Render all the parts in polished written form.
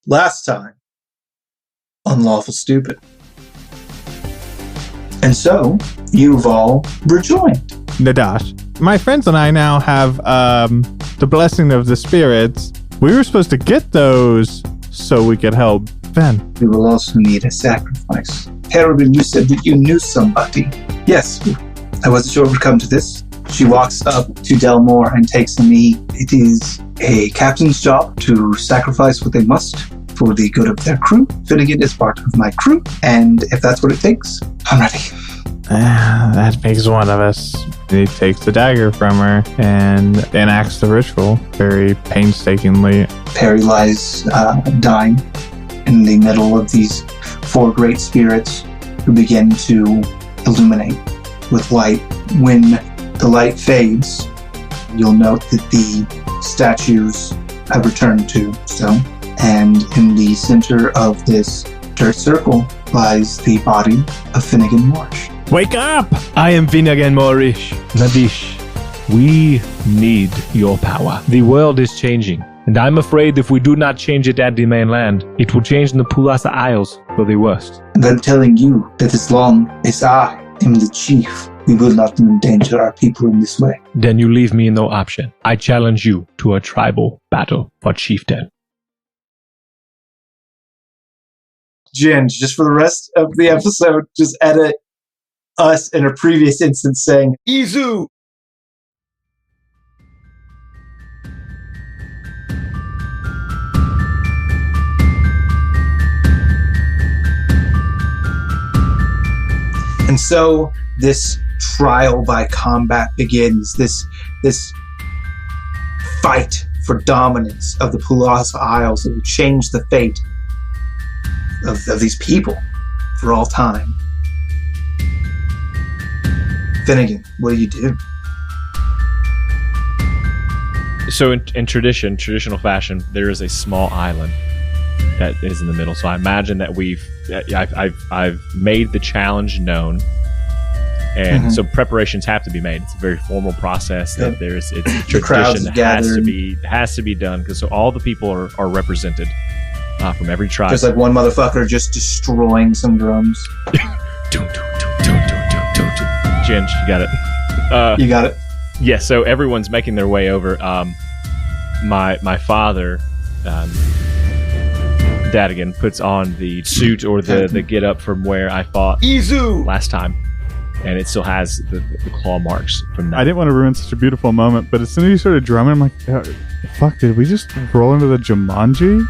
last time on Lawful Stupid. And so, you've all rejoined. Nadash, my friends and I now have the blessing of the spirits. We were supposed to get those so we could help Ben. We will also need a sacrifice. Harrigan, you said that you knew somebody. Yes, I wasn't sure it would come to this. She walks up to Delmore and takes a knee. It is a captain's job to sacrifice what they must for the good of their crew. Finnegan is part of my crew, and if that's what it takes, I'm ready. That makes one of us. He takes the dagger from her and enacts the ritual very painstakingly. Perry lies dying in the middle of these four great spirits who begin to illuminate with light. When the light fades, you'll note that the statues have returned to stone, and in the center of this dirt circle lies the body of Finnegan Marsh. Wake up! I am Finnegan Morish. Nadish, we need your power. The world is changing, and I'm afraid if we do not change it at the mainland, it will change in the Pulasa Isles for the worst. And I'm telling you that as long as I am the chief, we will not endanger our people in this way. Then you leave me no option. I challenge you to a tribal battle for chieftain. Ginge, just for the rest of the episode, just edit us in a previous instance saying, Izu! And so this trial by combat begins, this fight for dominance of the Pulasa Isles that will change the fate of these people for all time. Finnegan, what do you do? So in traditional fashion, there is a small island that is in the middle. So I imagine that I've made the challenge known, and so preparations have to be made. It's a very formal process. That it's a tradition that has to be done because so all the people are represented from every tribe. There's like one motherfucker just destroying some drums. Ginge, you got it. You got it. Yeah, so everyone's making their way over. My father, Dadigan, puts on the suit or the get up from where I fought Izu last time, and it still has the claw marks from that. I didn't want to ruin such a beautiful moment, but as soon as you started drumming, I'm like, fuck, did we just roll into the Jumanji?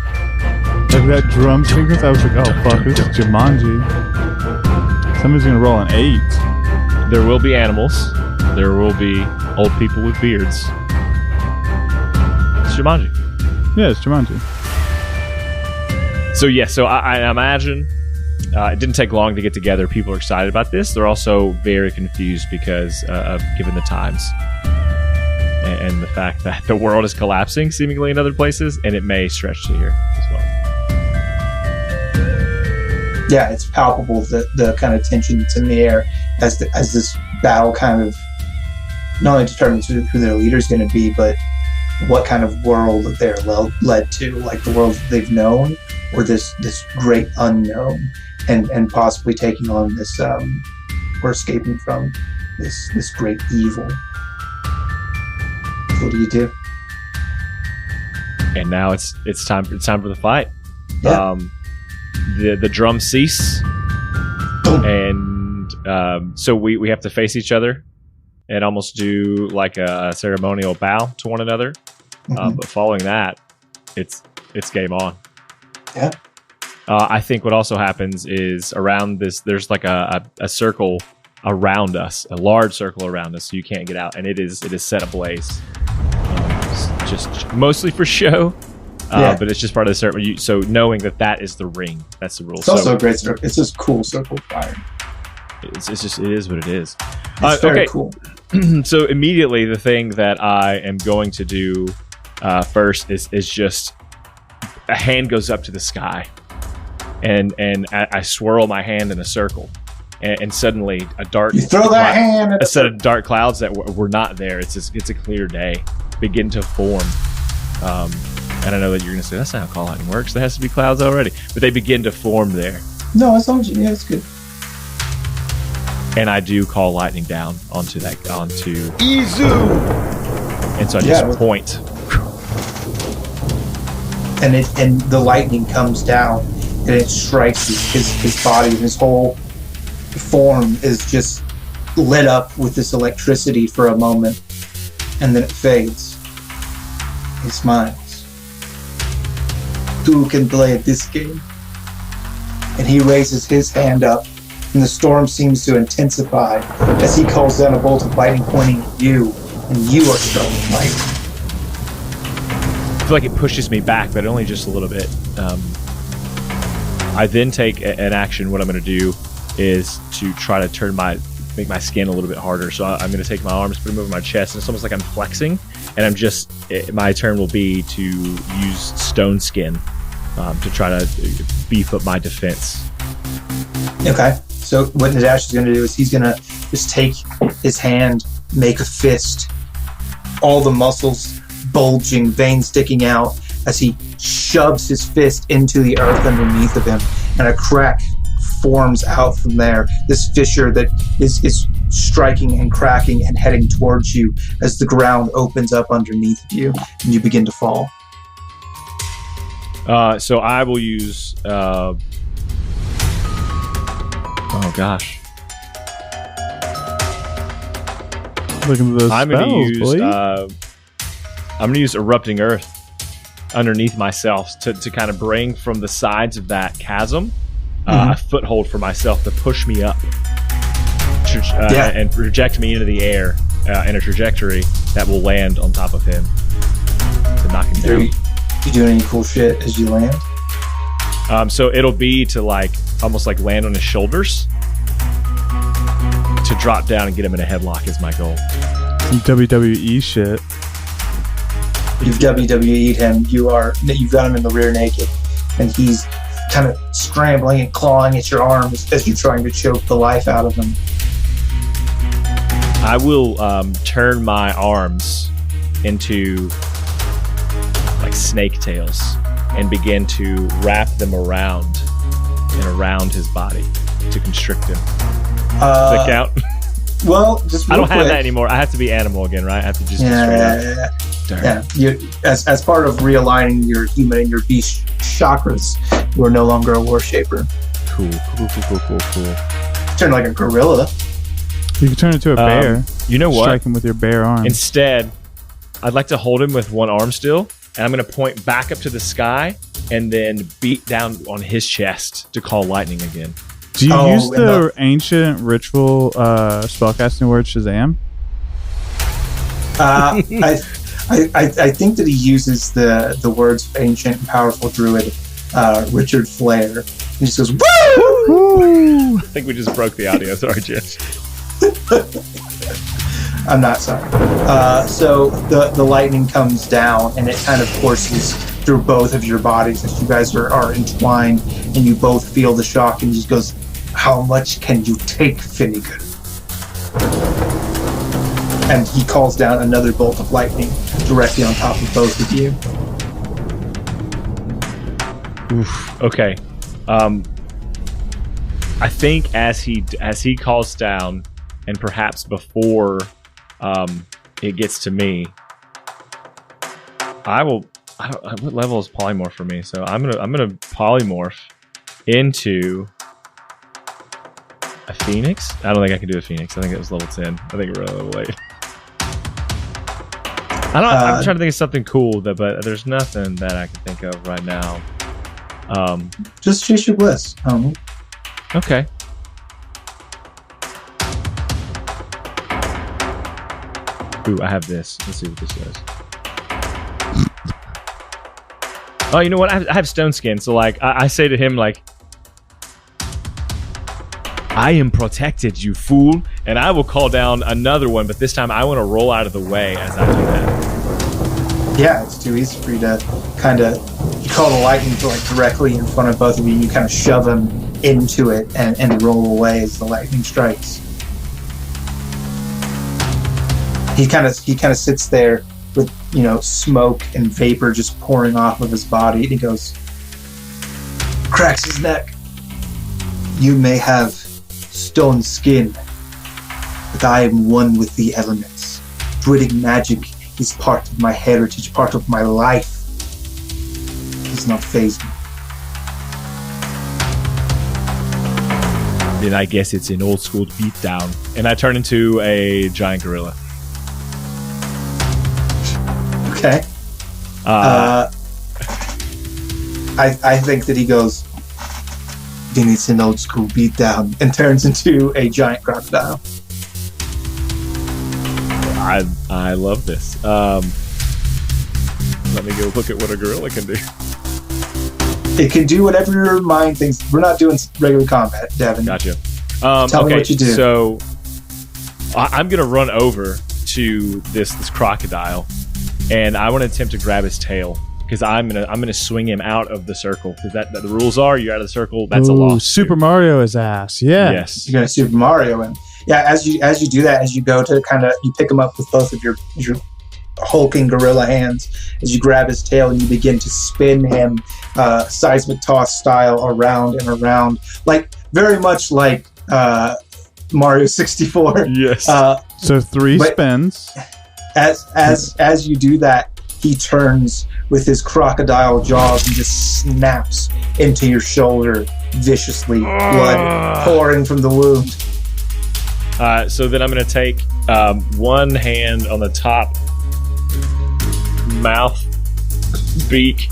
Like that drum sequence, I was like, oh fuck, this is Jumanji. Somebody's gonna roll an 8. There will be animals. There will be old people with beards. It's Jumanji. Yeah, it's Jumanji. So I imagine it didn't take long to get together. People are excited about this. They're also very confused because of given the times and the fact that the world is collapsing seemingly in other places, and it may stretch to here as well. Yeah, it's palpable the kind of tension that's in the air as this battle kind of not only determines who their leader is going to be, but what kind of world that they're led to, like the world that they've known, or this great unknown, and possibly taking on this or escaping from this great evil. What do you do? And now it's time for the fight. Yeah. The drums cease, and so we have to face each other and almost do like a ceremonial bow to one another. But following that, it's game on. Yeah. I think what also happens is around this, there's like a circle around us, a large circle around us, so you can't get out, and it is set ablaze. Just mostly for show. But it's just part of the ceremony. So knowing that is the ring, that's the rule. It's also a great circle. It's just cool circle fire. It is what it is. It's very cool. So immediately, the thing that I am going to do first is just a hand goes up to the sky, and I swirl my hand in a circle, and suddenly a set of dark clouds that were not there. It's a clear day begin to form. And I know that you're going to say, that's not how call lightning works. There has to be clouds already. But they begin to form there. No, as long as it's good. And I do call lightning down onto Izu. And so I just point. And the lightning comes down and it strikes his body, and his whole form is just lit up with this electricity for a moment, and then it fades. He smiles. Who can play at this game? And he raises his hand up, and the storm seems to intensify as he calls down a bolt of lightning pointing at you, and you are struck with lightning. I feel like it pushes me back, but only just a little bit. I then take an action. What I'm going to do is to try to make my skin a little bit harder. So I'm going to take my arms, put them over my chest, and it's almost like I'm flexing. And my turn will be to use stone skin to try to beef up my defense. Okay. So what Nadash is going to do is he's going to just take his hand, make a fist, all the muscles bulging, veins sticking out, as he shoves his fist into the earth underneath of him, and a crack forms out from there. This fissure that is striking and cracking and heading towards you as the ground opens up underneath of you, and you begin to fall. So I will use... oh, gosh. Look at those I'm spells, going to use Erupting Earth underneath myself to kind of bring from the sides of that chasm a foothold for myself to push me up and project me into the air in a trajectory that will land on top of him to knock him down. You doing any cool shit as you land? So it'll be to almost land on his shoulders to drop down and get him in a headlock is my goal. Some WWE shit. You've WWE'd him. You've got him in the rear naked, and he's kind of scrambling and clawing at your arms as you're trying to choke the life out of him. I will turn my arms into snake tails and begin to wrap them around his body to constrict him. Does that count? Well, just I don't have that anymore. I have to be animal again, right? I have to just be straight up. Yeah. As part of realigning your human and your beast chakras, you are no longer a war shaper. Cool. Turn like a gorilla. You can turn into a bear. You know what? Strike him with your bare arm. Instead, I'd like to hold him with one arm still, and I'm going to point back up to the sky and then beat down on his chest to call lightning again. Do you use the ancient ritual spellcasting word Shazam? I think that he uses the words of ancient and powerful druid Richard Flair. He just goes, woo! I think we just broke the audio. Sorry, Jess. I'm not sorry. So the lightning comes down and it kind of courses through both of your bodies as you guys are entwined, and you both feel the shock, and he just goes, how much can you take, Finnegan? And he calls down another bolt of lightning directly on top of both of you. Oof. Okay. I think as he calls down, and perhaps before it gets to me, what level is polymorph for me? So I'm gonna polymorph into a phoenix. I don't think I can do a phoenix. I think it was level 10. I think we're level 8. I'm trying to think of something cool, but there's nothing that I can think of right now. Just chase your bliss. Okay. Ooh, I have this. Let's see what this says. Oh, you know what? I have stone skin, so I say to him I am protected, you fool, and I will call down another one, but this time I want to roll out of the way as I do that. Yeah, it's too easy for you to kind of call the lightning to directly in front of both of you. You kind of shove him into it and roll away as the lightning strikes. He kind of sits there with smoke and vapor just pouring off of his body. And he goes, cracks his neck. You may have stone skin, but I am one with the elements. Druidic magic is part of my heritage, part of my life. It does not faze me. Then I guess it's an old school beatdown. And I turn into a giant gorilla. Okay. I think that he goes, then it's an old school beatdown, and turns into a giant crocodile. I love this. Let me go look at what a gorilla can do. It can do whatever your mind thinks. We're not doing regular combat, Devin. Gotcha. Tell me what you do. So I'm going to run over to this crocodile, and I want to attempt to grab his tail because I'm gonna swing him out of the circle. Because the rules are you're out of the circle. That's a loss. Super Mario his ass. Yeah. Yes. You're gonna Super Mario him. Yeah. As you do that, as you go to you pick him up with both of your hulking gorilla hands, as you grab his tail and you begin to spin him seismic toss style around and around, like very much like Mario 64. Yes. So 3 spins. As you do that, he turns with his crocodile jaws and just snaps into your shoulder viciously, blood pouring from the wound. So then I'm going to take one hand on the top mouth, beak,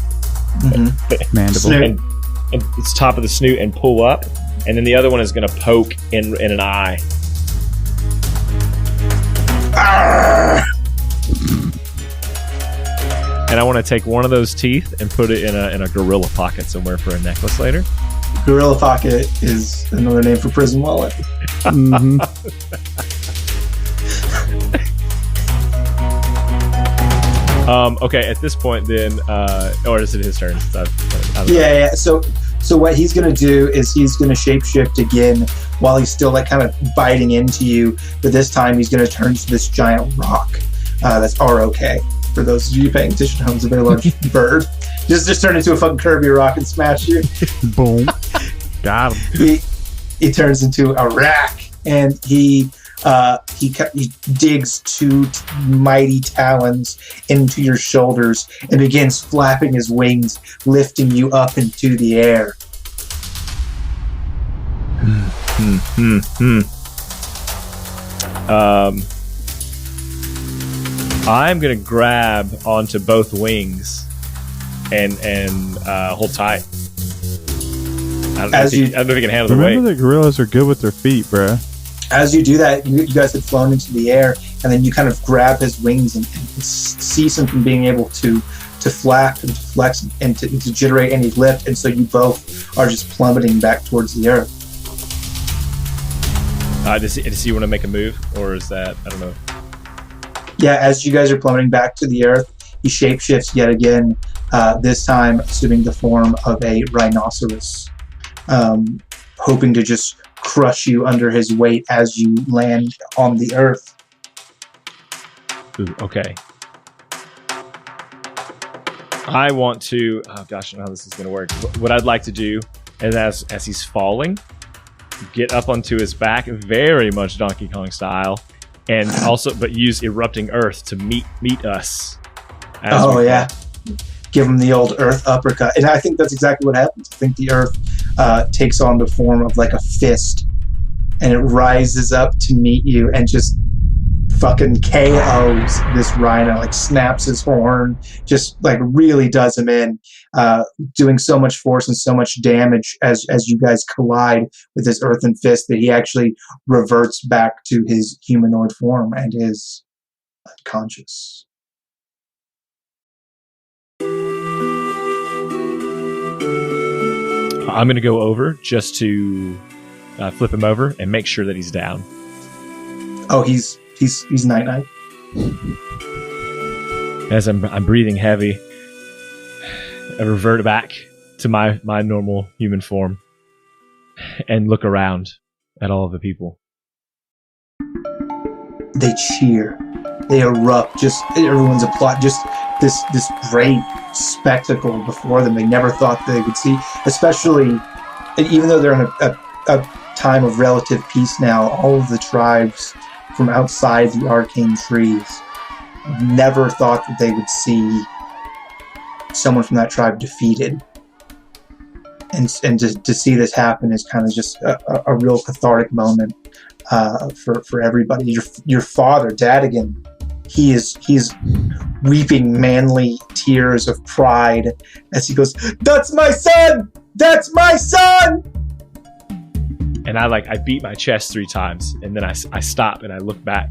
Mandible. and it's top of the snoot and pull up, and then the other one is going to poke in an eye. And I want to take one of those teeth and put it in a gorilla pocket somewhere for a necklace later. Gorilla pocket is another name for prison wallet. Mm-hmm. Okay, at this point then, or is it his turn? I don't know. Yeah. So what he's going to do is he's going to shapeshift again while he's still like kind of biting into you. But this time he's going to turn to this giant rock. That's ROK. For those of you paying attention at home, it's a very large bird. Just turn into a fucking Kirby rock and smash you. Boom. Got him. He turns into a rack, and he digs 2 mighty talons into your shoulders and begins flapping his wings, lifting you up into the air. I'm gonna grab onto both wings and hold tight. I don't know if he can handle the weight. Remember that gorillas are good with their feet, bruh. As you do that, you guys had flown into the air, and then you kind of grab his wings and cease him from being able to flap and to flex and to generate any lift, and so you both are just plummeting back towards the earth. Does he want to make a move, or is that, I don't know. Yeah, as you guys are plummeting back to the earth, he shapeshifts yet again, this time assuming the form of a rhinoceros, hoping to just crush you under his weight as you land on the earth. Ooh, okay. I want to... Oh, gosh, I don't know how this is going to work. What I'd like to do is, as he's falling, get up onto his back, very much Donkey Kong style, and also, but use erupting earth to meet us. Oh, yeah. Give him the old earth uppercut. And I think that's exactly what happens. I think the earth takes on the form of like a fist, and it rises up to meet you and just fucking KOs this rhino, like snaps his horn, just like really does him in, doing so much force and so much damage as you guys collide with this earthen fist that he actually reverts back to his humanoid form and is unconscious. I'm going to go over just to flip him over and make sure that he's down. Oh, he's night-night. As I'm breathing heavy, I revert back to my normal human form and look around at all of the people. They cheer They erupt. Just everyone's applaud. Just this great spectacle before them. They never thought they would see. Especially, even though they're in a time of relative peace now, all of the tribes from outside the arcane trees never thought that they would see someone from that tribe defeated. And to see this happen is kind of just a real cathartic moment for everybody. Your father, Dadigan, he's weeping manly tears of pride as he goes, "That's my son! That's my son!" And I beat my chest 3 times, and then I stop and I look back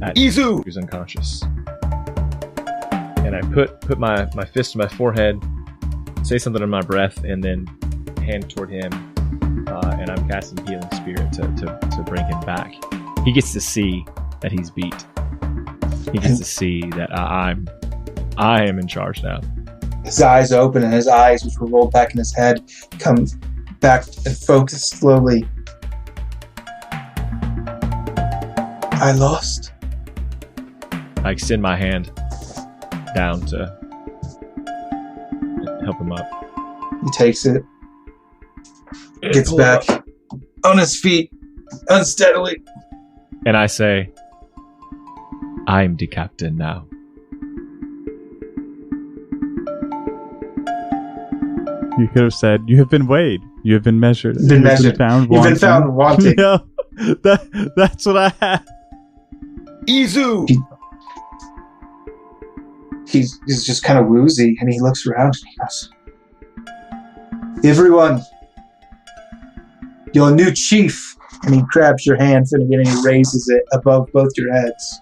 at Izu, who's unconscious, and I put my fist to my forehead, say something in my breath, and then hand toward him, and I'm casting healing spirit to bring him back. He gets to see that he's beat. He gets to see that I am in charge now. His eyes open, and his eyes, which were rolled back in his head, come back and focus slowly. I lost. I extend my hand down to help him up. He takes it, gets back on his feet unsteadily. And I say, I'm the captain now. You could have said, "You have been weighed. You have been measured. You've been found wanting." Yeah, that's what I had. Izu! He's just kind of woozy, and he looks around and he goes, "Everyone, your new chief." And he grabs your hand, Finnegan, and he raises it above both your heads.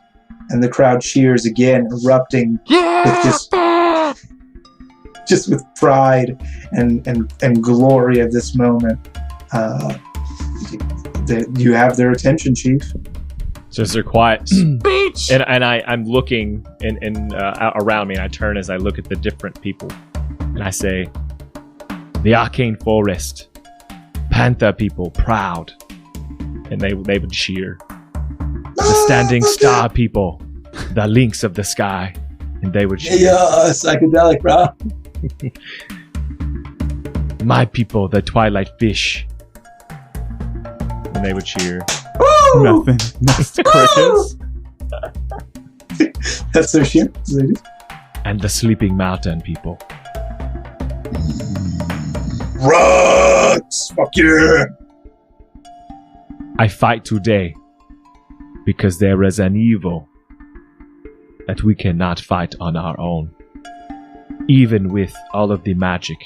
And the crowd cheers again, erupting with just with pride and glory of this moment. You have their attention, Chief. So as they're quiet, speech, and I'm looking and around me, and I turn as I look at the different people, and I say, "The Arcane Forest, Panther people, proud," and they would cheer. "The Standing Star people, the Lynx of the Sky," and they would cheer. Yeah, psychedelic, bro. "My people, the Twilight Fish," and they would cheer. Woo! Nothing. Next crickets. That's their shit. "And the Sleeping Mountain people." Ruts! Fuck yeah! I fight today because there is an evil that we cannot fight on our own, even with all of the magic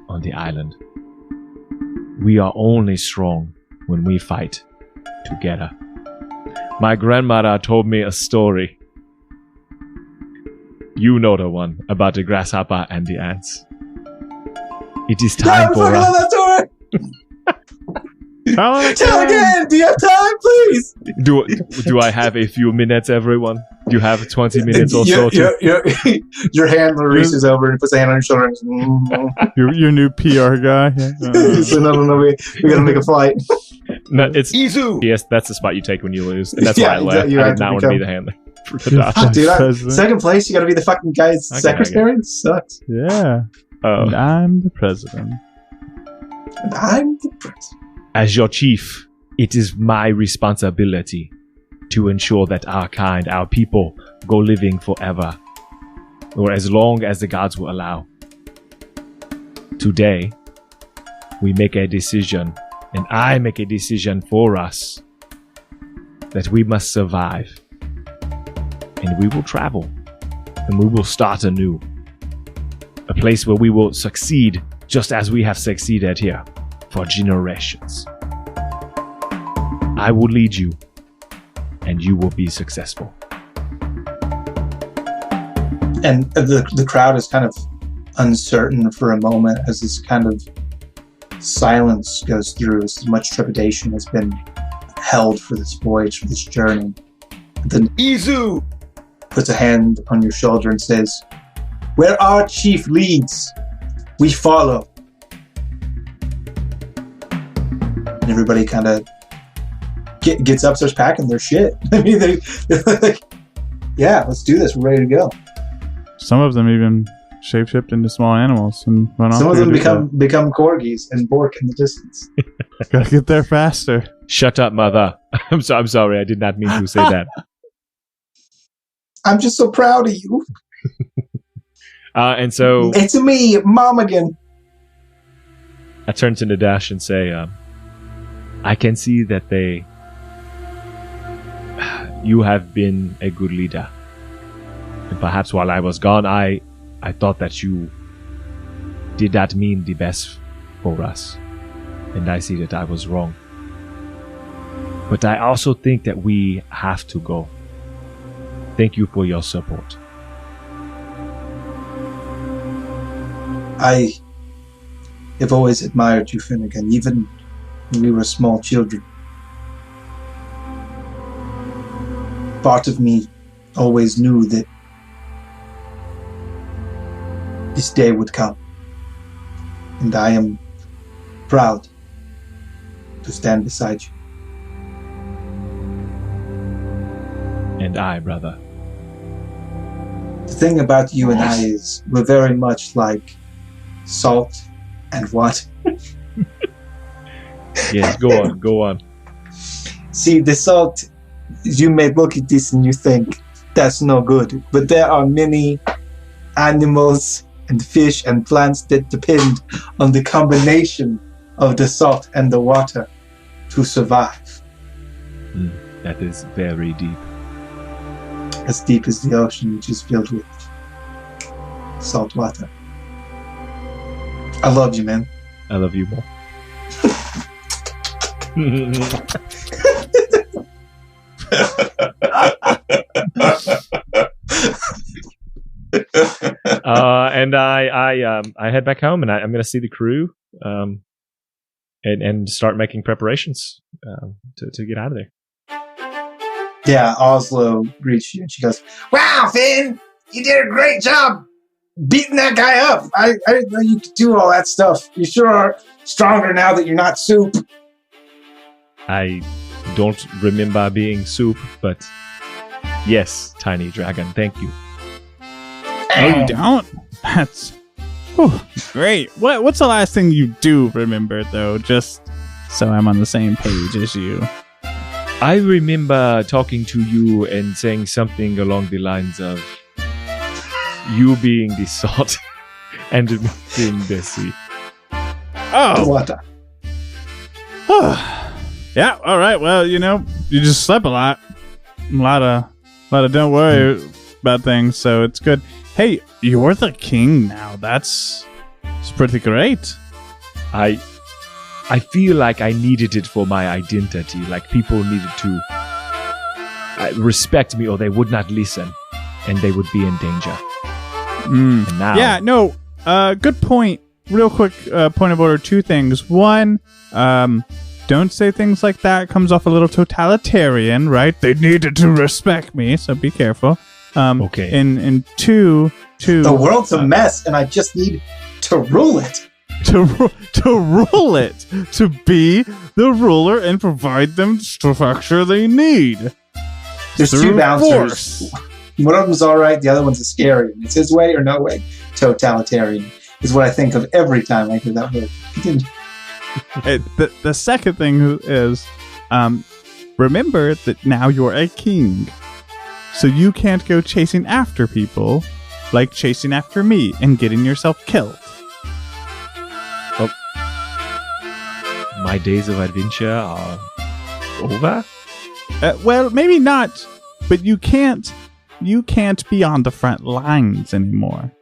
on the island. We are only strong when we fight together. My grandmother told me a story. You know the one about the grasshopper and the ants. It is time for us. That story. Tell again. Do you have time, please? Do I have a few minutes, everyone? Do you have 20 minutes or so? Your handler reaches over and puts a hand on your shoulder. And Your new PR guy. Yeah. So no, we gotta make a flight. No, it's Izu! Yes, that's the spot you take when you lose, and that's Yeah, why I left. you I have did to not want to be become- the handler for Gaddafi. Dude, President. second place, you gotta be the fucking guy's Okay, secretary? It sucks. Yeah. And I'm the president. And I'm the president. As your chief, it is my responsibility to ensure that our kind, our people, go living forever, or as long as the gods will allow. Today, we make a decision, and I make a decision for us, that we must survive, and we will travel, and we will start anew. A place where we will succeed just as we have succeeded here for generations. I will lead you, and you will be successful. And the crowd is kind of uncertain for a moment as this kind of silence goes through, as much trepidation has been held for this voyage, for this journey. Then Izu! puts a hand on your shoulder and says, "Where our chief leads, we follow." And everybody kind of gets up, starts packing their shit. I mean, they're like, Yeah, let's do this. We're ready to go. Some of them even shapeshift into small animals and run off. Some of them become corgis and bork in the distance. Gotta get there faster. Shut up, mother. I'm sorry. I did not mean to say that. I'm just so proud of you. And so it's me, Mom again. I turn to Nadash and say, I can see that you have been a good leader. And perhaps while I was gone, I thought that you did not mean the best for us. And I see that I was wrong. But I also think that we have to go. Thank you for your support. I have always admired you, Finnegan, even when we were small children. Part of me always knew that this day would come. And I am proud to stand beside you. And I, brother. The thing about you and I is we're very much like salt and water. Yes, go on. See, the salt, you may look at this and you think, that's no good. But there are many animals and fish and plants that depend on the combination of the salt and the water to survive. That is very deep. As deep as the ocean, which is filled with salt water. I love you, man. I love you more. And I head back home, and I'm going to see the crew, and start making preparations to get out of there. Yeah, Oslo greets you, and she goes, "Wow, Finn, you did a great job beating that guy up. I didn't know you could do all that stuff. You sure are stronger now that you're not Soup." I don't remember being Soup, but yes, Tiny Dragon, thank you. Oh, you don't? That's great. What's the last thing you do remember, though? Just so I'm on the same page as you. I remember talking to you and saying something along the lines of you being the salt and me being the sea. Oh. Water. Yeah, all right. Well, you just slept a lot. A lot of don't worry about things, so it's good. Hey, you're the king now. It's pretty great. I feel like I needed it for my identity. Like people needed to respect me or they would not listen and they would be in danger. And now... Yeah, no, good point. Real quick point of order, 2 things. 1, don't say things like that. It comes off a little totalitarian, right? They needed to respect me, so be careful. Okay. And 2... The world's a mess and I just need to rule it. To rule it, to be the ruler and provide them the structure they need. There's 2 bouncers. One of them's all right, the other one's a scary. It's his way or no way. Totalitarian is what I think of every time I hear that word. The second thing is, remember that now you're a king, so you can't go chasing after people like chasing after me and getting yourself killed. My days of adventure are over? Well, maybe not, but you can't be on the front lines anymore.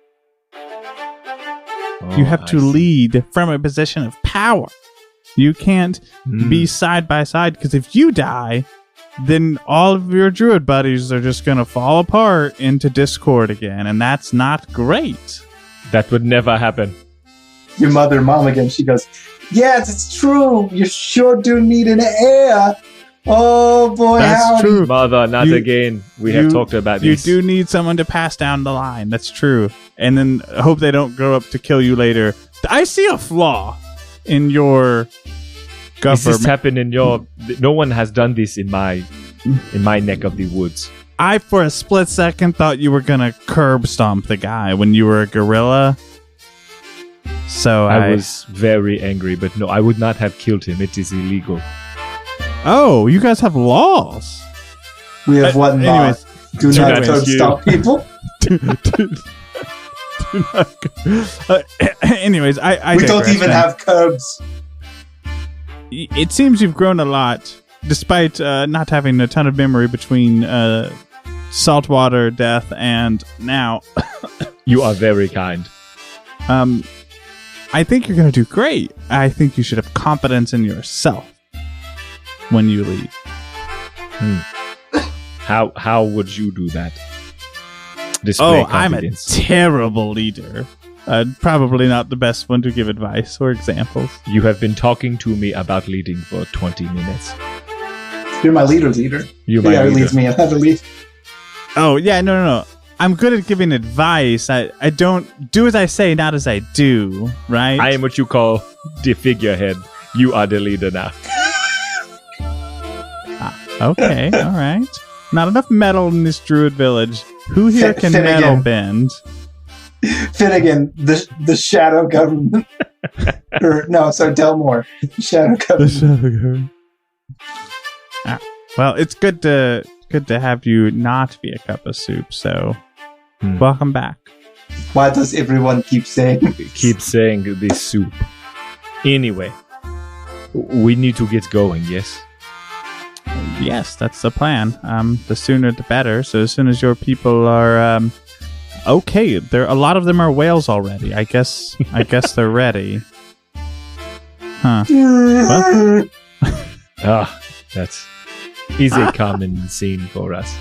You have to lead from a position of power. You can't be side by side, because if you die, then all of your druid buddies are just going to fall apart into discord again, and that's not great. That would never happen. Your mother, Mom again, she goes, "Yes, it's true. You sure do need an heir. Oh boy, that's true. Mother, not again. We have talked about this. You do need someone to pass down the line. That's true. And then hope they don't grow up to kill you later. I see a flaw in your government. This has happened in your... No one has done this in my neck of the woods. I for a split second thought you were gonna curb stomp the guy when you were a gorilla. So I was very angry, but no, I would not have killed him. It is illegal. Oh, you guys have laws. We have one law. Anyways, Do not curb stomp people. Anyways, I We don't digress, even man. have curbs. It seems you've grown a lot, despite not having a ton of memory between saltwater death and now. You are very kind. I think you're going to do great. I think you should have confidence in yourself when you leave. How would you do that? Display I'm a confidence. terrible leader. Probably not the best one to give advice or examples. You have been talking to me about leading for 20 minutes. You're my leader. You're The my guy who leader. leads me. I have to lead. Oh, yeah, no. I'm good at giving advice. I don't do as I say, not as I do, right? I am what you call the figurehead. You are the leader now. Okay, all right. Not enough metal in this druid village. Who here can Finnegan. metal bend? Finnegan, the shadow government. Delmore, the shadow government. Well, it's good to have you not be a cup of soup. So, welcome back. Why does everyone keep saying? Keep saying this soup. Anyway, we need to get going, yes? Yes, that's the plan. The sooner the better. So as soon as your people are okay, a lot of them are whales already. I guess they're ready. Huh. Well, That is a common scene for us.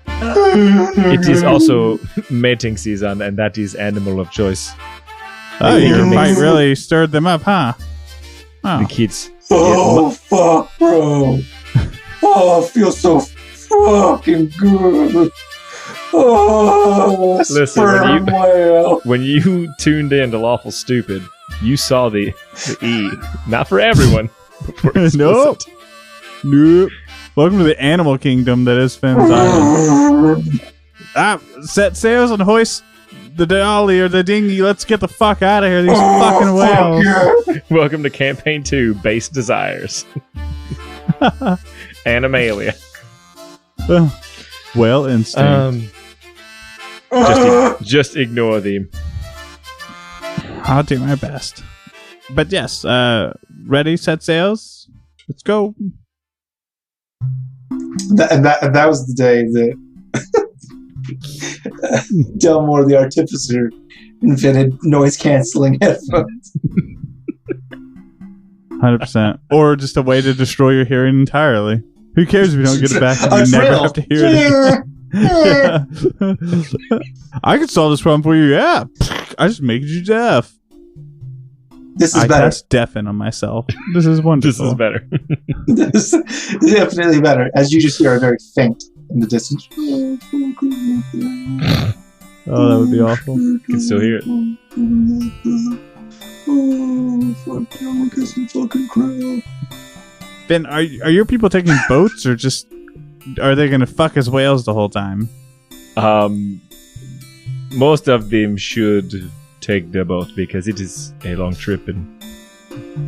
It is also mating season, and that is animal of choice. your fight really stirred them up, huh? The kids. Oh fuck, bro! Oh, I feel so fucking good. Oh, Listen, sperm whale. When you tuned in to Lawful Stupid, you saw the E. Not for everyone. But for Nope. explicit. Nope. Welcome to the animal kingdom that is Finn's Island. Set sails and hoist the dolly or the dinghy. Let's get the fuck out of here. These fucking whales. Yeah. Welcome to Campaign 2, Base Desires. Animalia. Whale instinct. Just ignore them. I'll do my best. But yes, ready, set sails. Let's go. That was the day that Delmore the Artificer invented noise-canceling headphones. 100%. Or just a way to destroy your hearing entirely. Who cares if you don't get it back? You never have to hear it again. I can solve this problem for you. Yeah. I just made you deaf. This is I better. cast deafen on myself. This is wonderful. This is better. This is definitely better. As you just hear a very faint in the distance. Oh, that would be awful. You can still hear it. Oh, fuck you, I'm kissing fucking crap. Ben, are your people taking boats or just are they gonna fuck as whales the whole time? Most of them should take their boat because it is a long trip and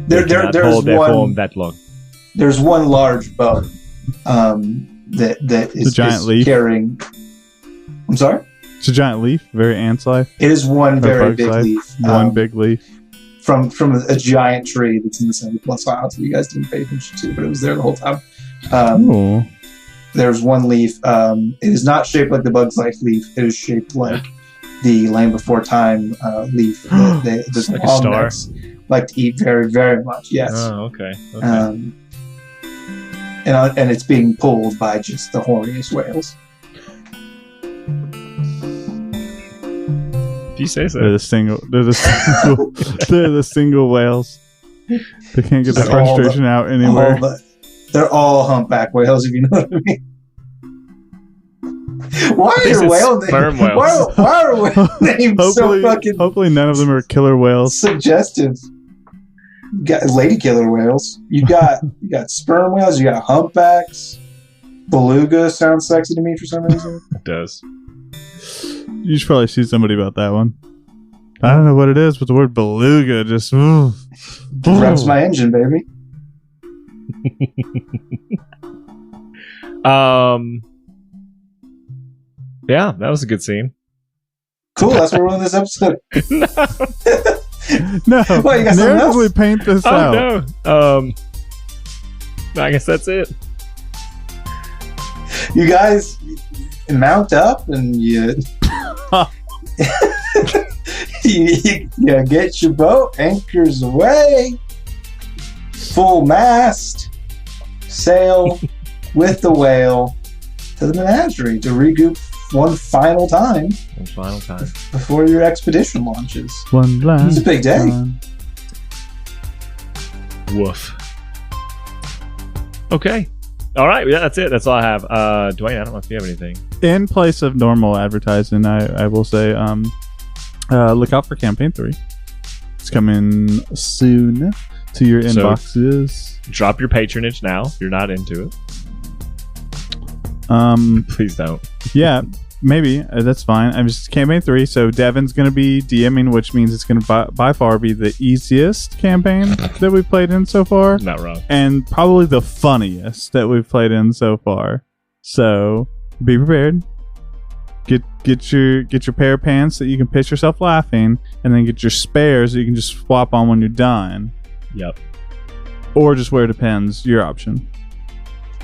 they cannot hold their form that long. There's one large boat that is, giant is leaf. carrying. I'm sorry. It's a giant leaf, very ant's life. It is one Or very bug's big life. leaf. One big leaf. from a giant tree that's in the center plus house that you guys didn't pay attention to, but it was there the whole time. Oh. There's one leaf. It is not shaped like the Bug's Life leaf. It is shaped like the Land Before Time leaf. The like a star? necks like to eat very, very much. Yes. Oh, okay. And it's being pulled by just the horniest whales. If you say so. They're the single whales. They can't get the They're all frustration out anywhere. They're all humpback whales, if you know what I mean. Why This are is whale sperm names? whales. Why are whale names so fucking Hopefully none of them are killer whales. suggestive? You got lady killer whales. You got sperm whales. You got humpbacks. Beluga sounds sexy to me for some reason. It does. You should probably see somebody about that one. I don't know what it is, but the word beluga just Revs my engine, baby. Yeah, that was a good scene. Cool, that's what we're in this episode. No, What, you got something else? narratively paint this out. Oh no. I guess that's it. You guys mount up and you you get your boat, anchors away, full mast, sail with the whale to the menagerie to regroup one final time before your expedition launches. One last It's a big day. time. Woof. Okay. All right. Yeah, that's it. That's all I have. Dwayne, I don't know if you have anything. In place of normal advertising, I will say, look out for Campaign 3. It's coming soon to your So- inboxes. Drop your patronage now. If you're not into it. Please don't. Yeah, maybe. That's fine. I'm just Campaign 3, so Devin's going to be DMing, which means it's going to by far be the easiest campaign that we've played in so far. Not wrong. And probably the funniest that we've played in so far. So be prepared. Get your pair of pants that you can pitch yourself laughing, and then get your spares that you can just swap on when you're done. Yep. Or just wear Depends, your option.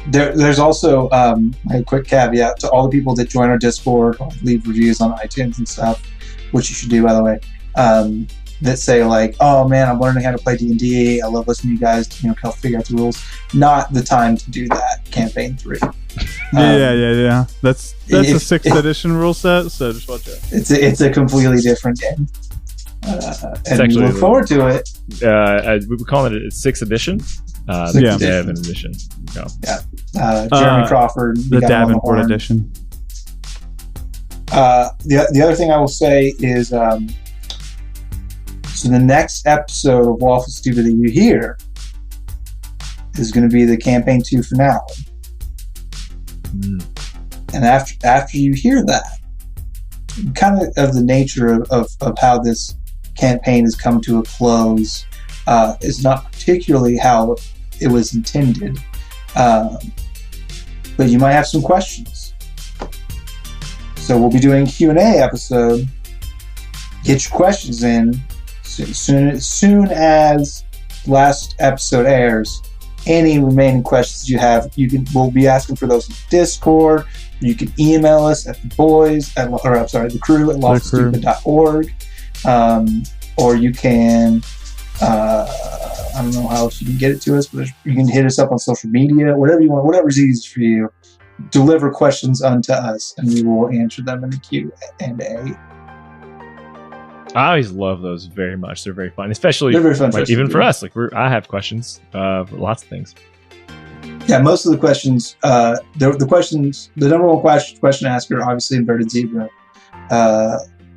There's also a quick caveat to all the people that join our Discord or leave reviews on iTunes and stuff, which you should do, by the way, that say like, oh man, I'm learning how to play D&D. I love listening to you guys, help figure out the rules. Not the time to do that. Campaign 3. Yeah. That's a 6th edition rule set, so just watch out. It's a completely different game. And we look forward to it. We were calling it 6th edition. Yeah. Devin edition. No. Jeremy Crawford. The Davenport edition. The other thing I will say is, so the next episode of Lawful Stupid that you hear is going to be the Campaign 2 finale. And after you hear that, kind of the nature of how this campaign has come to a close is not particularly how it was intended, but you might have some questions. So we'll be doing a Q&A episode. Get your questions in soon as last episode airs. Any remaining questions you have, we'll be asking for those in Discord. You can email us at the crew at lawfulstupid.org. Or you can, I don't know how else you can get it to us, but you can hit us up on social media, whatever you want, whatever's easiest for you. Deliver questions unto us, and we will answer them in the Q&A. I always love those very much. They're very fun, especially They're very fun for us even to for do. us. I have questions for lots of things. Yeah, most of the questions, the number one question asker, obviously Inverted Zebra.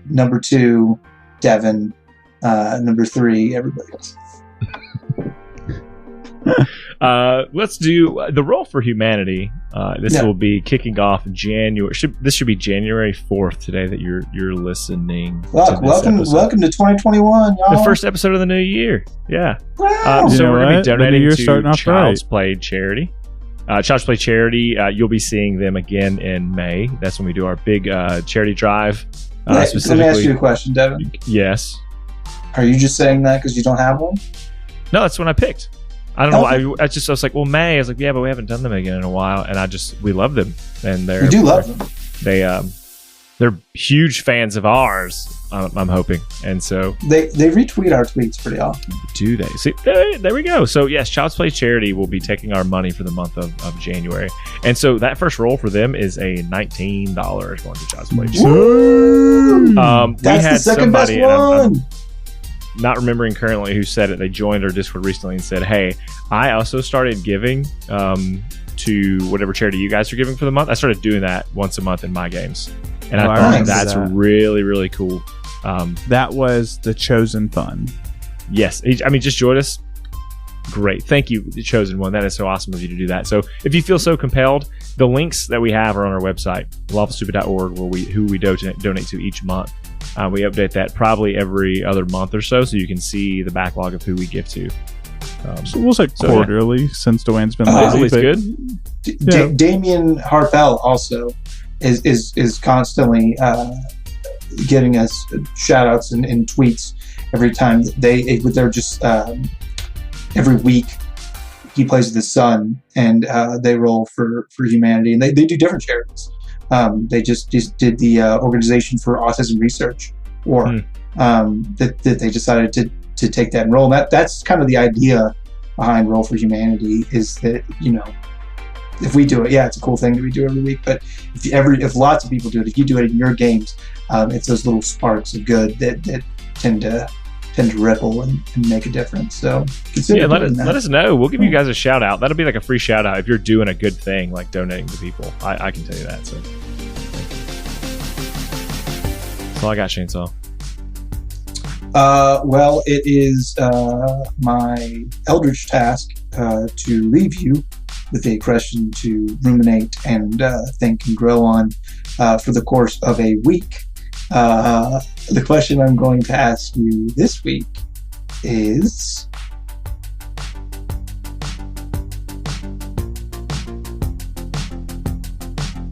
Number 2, Devin. Number 3, everybody else. Let's do the Roll for Humanity. This will be kicking off January. This should be January 4th today that you're listening. Welcome to 2021, y'all. The first episode of the new year. Yeah. Wow. So we're going to be The donating new year's to starting off Child's right. Play Charity. Child's Play Charity. You'll be seeing them again in May. That's when we do our big charity drive. Let me ask you a question, Devin. Yes. Are you just saying that because you don't have one? No, that's when I picked. I don't know. Okay. I was like, well, May. I was like, yeah, but we haven't done them again in a while, and we love them, and We do love them. They're huge fans of ours. I'm hoping, and so They retweet our tweets pretty often. do they. See, there we go. So yes, Child's Play Charity will be taking our money for the month of January, and so that first roll for them is a $19 going to Child's Play Charity. Woo! We That's had the second best somebody, and I'm one. not remembering currently who said it. They joined our Discord recently and said, hey, I also started giving to whatever charity you guys are giving for the month. I started doing that once a month in my games, and I thought nice. that's really, really cool. That was the Chosen Fund. Yes, just join us. Great. Thank you, the Chosen One. That is so awesome of you to do that. So if you feel so compelled, the links that we have are on our website, lawfulstupid.org, who we donate to each month. We update that probably every other month or so you can see the backlog of who we give to. So we'll say quarterly since Dwayne's been lazy. It's good. Damien Harpel also is constantly giving us shout outs and tweets every time they're just every week he plays with his son and they roll for humanity, and they do different charities. They just did the Organization for Autism Research, or that they decided to take that and roll. And that's kind of the idea behind Roll for Humanity, is that, you know, if we do it, it's a cool thing that we do every week. But if lots of people do it, if you do it in your games, it's those little sparks of good that tend to ripple and make a difference. So let us know. We'll give you guys a shout out. That'll be like a free shout out if you're doing a good thing, like donating to people. I can tell you that. So that's all I got, Shainsaw. Well, it is my eldritch task to leave you with a question to ruminate and think and grow on for the course of a week. The question I'm going to ask you this week is: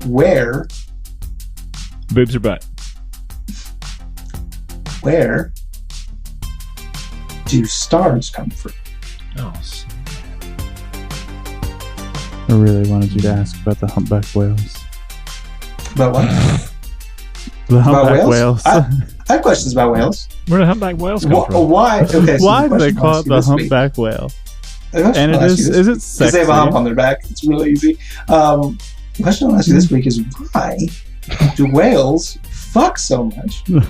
where boobs or butt? Where do stars come from? Oh, I really wanted you to ask about the humpback whales. About what? The humpback about whales. I have questions about whales. Where do humpback whales come from? Why? Okay, so why do they call it the humpback whale? And it is it sexy? Because they have a hump on their back. It's really easy. The question I'll ask you this week is: why do whales fuck so much? And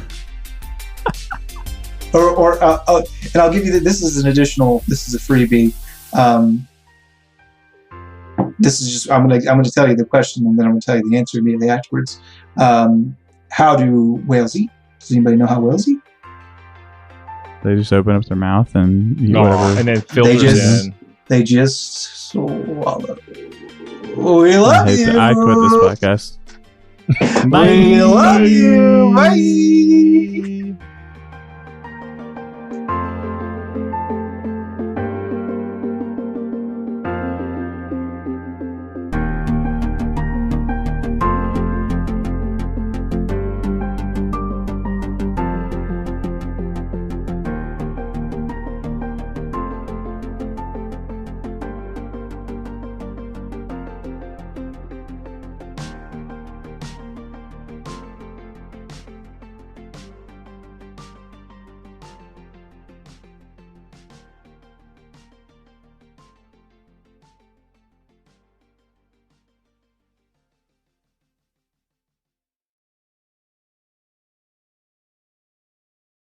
I'll give you this is an additional. This is a freebie. This is just I'm gonna tell you the question, and then I'm gonna tell you the answer immediately afterwards. How do whales eat? Does anybody know how whales eat? They just open up their mouth and eat whatever. And then filters in. They just swallow. We love you. I quit this podcast. We love you. Bye.